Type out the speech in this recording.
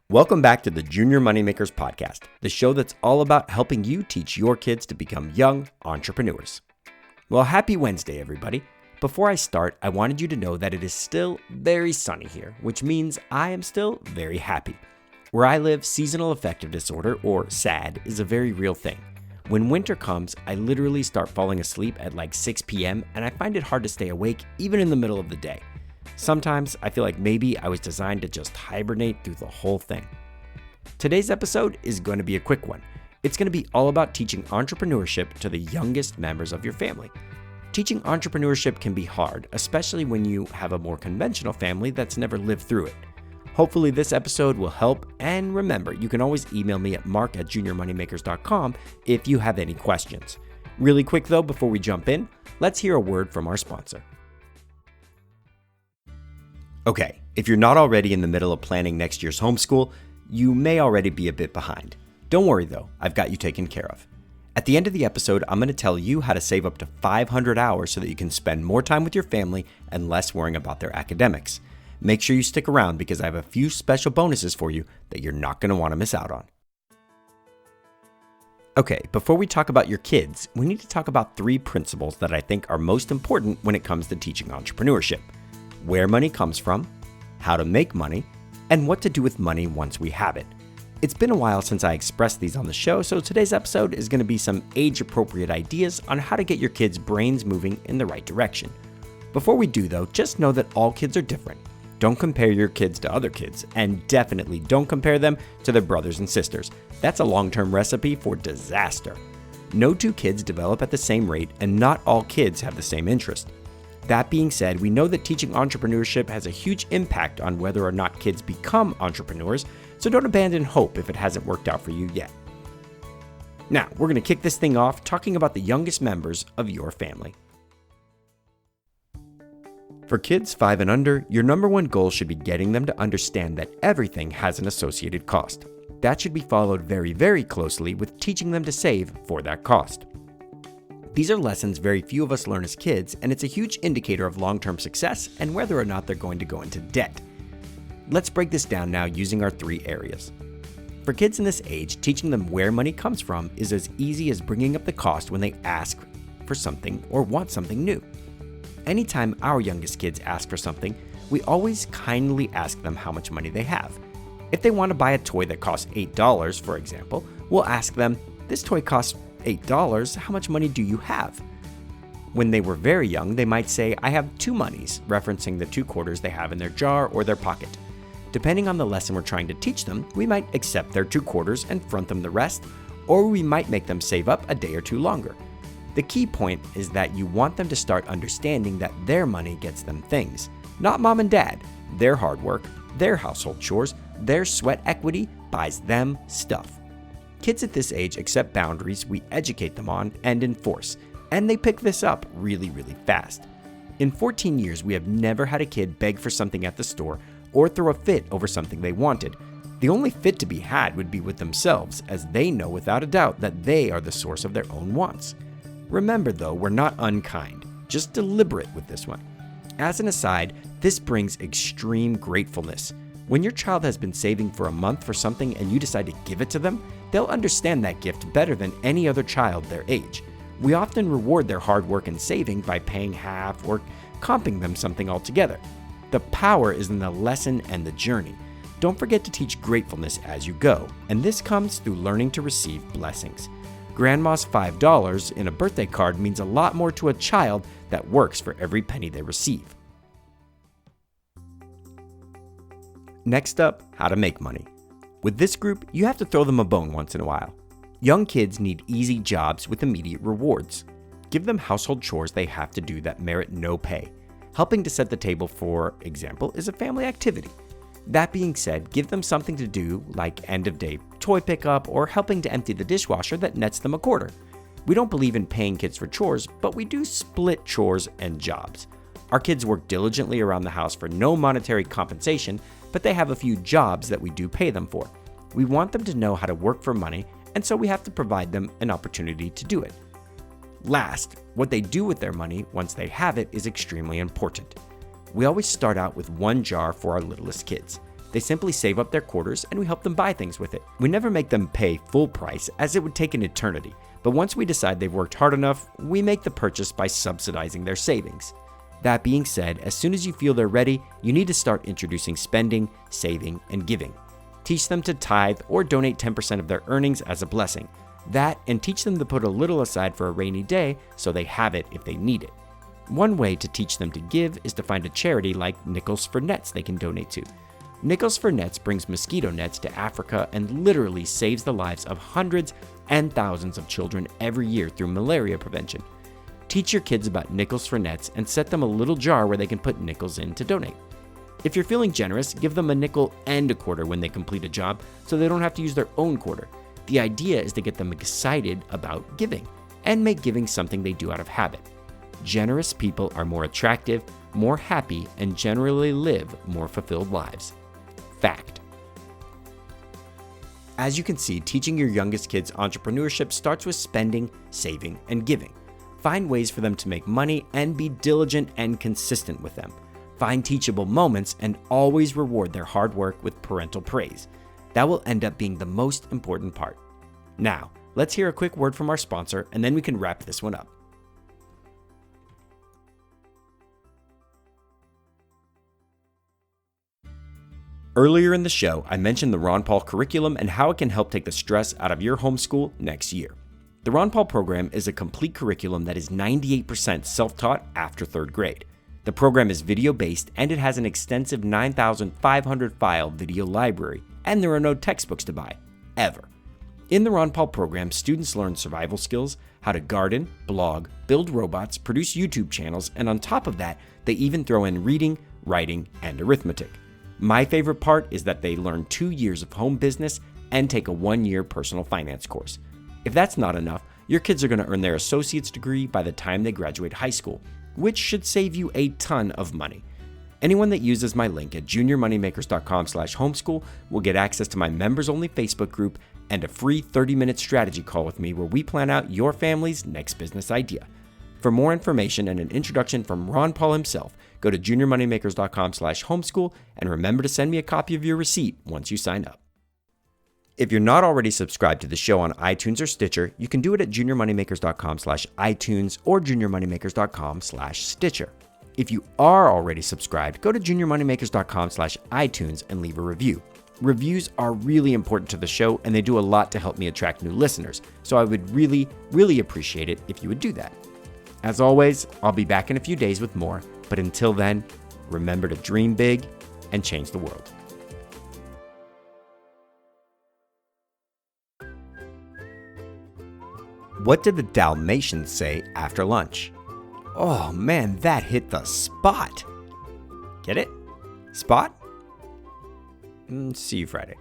Welcome back to the Junior Moneymakers Podcast, the show that's all about helping you teach your kids to become young entrepreneurs. Well, happy Wednesday, everybody. Before I start, I wanted you to know that it is still very sunny here, which means I am still very happy. Where I live, seasonal affective disorder, or SAD, is a very real thing. When winter comes, I literally start falling asleep at like 6 p.m., and I find it hard to stay awake even in the middle of the day. Sometimes I feel like maybe I was designed to just hibernate through the whole thing. Today's episode is going to be a quick one. It's going to be all about teaching entrepreneurship to the youngest members of your family. Teaching entrepreneurship can be hard, especially when you have a more conventional family that's never lived through it. Hopefully this episode will help, and remember, you can always email me at mark@juniormoneymakers.com if you have any questions. Really quick though, before we jump in, let's hear a word from our sponsor. Okay, if you're not already in the middle of planning next year's homeschool, you may already be a bit behind. Don't worry though, I've got you taken care of. At the end of the episode, I'm going to tell you how to save up to 500 hours so that you can spend more time with your family and less worrying about their academics. Make sure you stick around because I have a few special bonuses for you that you're not going to want to miss out on. Okay, before we talk about your kids, we need to talk about 3 principles that I think are most important when it comes to teaching entrepreneurship. Where money comes from, how to make money, and what to do with money once we have it. It's been a while since I expressed these on the show, so today's episode is going to be some age-appropriate ideas on how to get your kids' brains moving in the right direction. Before we do though, just know that all kids are different. Don't compare your kids to other kids, and definitely don't compare them to their brothers and sisters. That's a long-term recipe for disaster. No 2 kids develop at the same rate, and not all kids have the same interest. That being said, we know that teaching entrepreneurship has a huge impact on whether or not kids become entrepreneurs, so don't abandon hope if it hasn't worked out for you yet. Now, we're going to kick this thing off talking about the youngest members of your family. For kids 5 and under, your number one goal should be getting them to understand that everything has an associated cost. That should be followed very, very closely with teaching them to save for that cost. These are lessons very few of us learn as kids, and it's a huge indicator of long-term success and whether or not they're going to go into debt. Let's break this down now using our 3 areas. For kids in this age, teaching them where money comes from is as easy as bringing up the cost when they ask for something or want something new. Anytime our youngest kids ask for something, we always kindly ask them how much money they have. If they want to buy a toy that costs $8, for example, we'll ask them, "This toy costs $8, how much money do you have?" When they were very young, they might say, "I have 2 monies," referencing the 2 quarters they have in their jar or their pocket. Depending on the lesson we're trying to teach them, we might accept their 2 quarters and front them the rest, or we might make them save up a day or 2 longer. The key point is that you want them to start understanding that their money gets them things, not mom and dad. Their hard work, their household chores, their sweat equity buys them stuff. Kids at this age accept boundaries we educate them on and enforce, and they pick this up really, really fast. In 14 years, we have never had a kid beg for something at the store or throw a fit over something they wanted. The only fit to be had would be with themselves, as they know without a doubt that they are the source of their own wants. Remember though, we're not unkind, just deliberate with this one. As an aside, this brings extreme gratefulness. When your child has been saving for a month for something and you decide to give it to them, they'll understand that gift better than any other child their age. We often reward their hard work and saving by paying half or comping them something altogether. The power is in the lesson and the journey. Don't forget to teach gratefulness as you go, and this comes through learning to receive blessings. Grandma's $5 in a birthday card means a lot more to a child that works for every penny they receive. Next up, how to make money. With this group, you have to throw them a bone once in a while. Young kids need easy jobs with immediate rewards. Give them household chores they have to do that merit no pay. Helping to set the table, for example, is a family activity. That being said, give them something to do like end-of-day toy pickup or helping to empty the dishwasher that nets them a quarter. We don't believe in paying kids for chores, but we do split chores and jobs. Our kids work diligently around the house for no monetary compensation, but they have a few jobs that we do pay them for. We want them to know how to work for money, and so we have to provide them an opportunity to do it. Last, what they do with their money once they have it is extremely important. We always start out with one jar for our littlest kids. They simply save up their quarters and we help them buy things with it. We never make them pay full price, as it would take an eternity, but once we decide they've worked hard enough, we make the purchase by subsidizing their savings. That being said, as soon as you feel they're ready, you need to start introducing spending, saving, and giving. Teach them to tithe or donate 10% of their earnings as a blessing. That, and teach them to put a little aside for a rainy day so they have it if they need it. One way to teach them to give is to find a charity like Nickels for Nets they can donate to. Nickels for Nets brings mosquito nets to Africa and literally saves the lives of hundreds and thousands of children every year through malaria prevention. Teach your kids about Nickels for Nets and set them a little jar where they can put nickels in to donate. If you're feeling generous, give them a nickel and a quarter when they complete a job so they don't have to use their own quarter. The idea is to get them excited about giving and make giving something they do out of habit. Generous people are more attractive, more happy, and generally live more fulfilled lives. Fact. As you can see, teaching your youngest kids entrepreneurship starts with spending, saving, and giving. Find ways for them to make money and be diligent and consistent with them. Find teachable moments and always reward their hard work with parental praise. That will end up being the most important part. Now, let's hear a quick word from our sponsor and then we can wrap this one up. Earlier in the show, I mentioned the Ron Paul curriculum and how it can help take the stress out of your homeschool next year. The Ron Paul program is a complete curriculum that is 98% self-taught after 3rd grade. The program is video-based and it has an extensive 9,500 file video library, and there are no textbooks to buy, ever. In the Ron Paul program, students learn survival skills, how to garden, blog, build robots, produce YouTube channels, and on top of that, they even throw in reading, writing, and arithmetic. My favorite part is that they learn 2 years of home business and take a 1-year personal finance course. If that's not enough, your kids are going to earn their associate's degree by the time they graduate high school, which should save you a ton of money. Anyone that uses my link at juniormoneymakers.com/homeschool will get access to my members-only Facebook group and a free 30-minute strategy call with me where we plan out your family's next business idea. For more information and an introduction from Ron Paul himself, go to juniormoneymakers.com/homeschool and remember to send me a copy of your receipt once you sign up. If you're not already subscribed to the show on iTunes or Stitcher, you can do it at juniormoneymakers.com/iTunes or juniormoneymakers.com/Stitcher. If you are already subscribed, go to juniormoneymakers.com/iTunes and leave a review. Reviews are really important to the show and they do a lot to help me attract new listeners, so I would really, really appreciate it if you would do that. As always, I'll be back in a few days with more, but until then, remember to dream big and change the world. What did the Dalmatians say after lunch? Oh man, that hit the spot. Get it? Spot? See you Friday.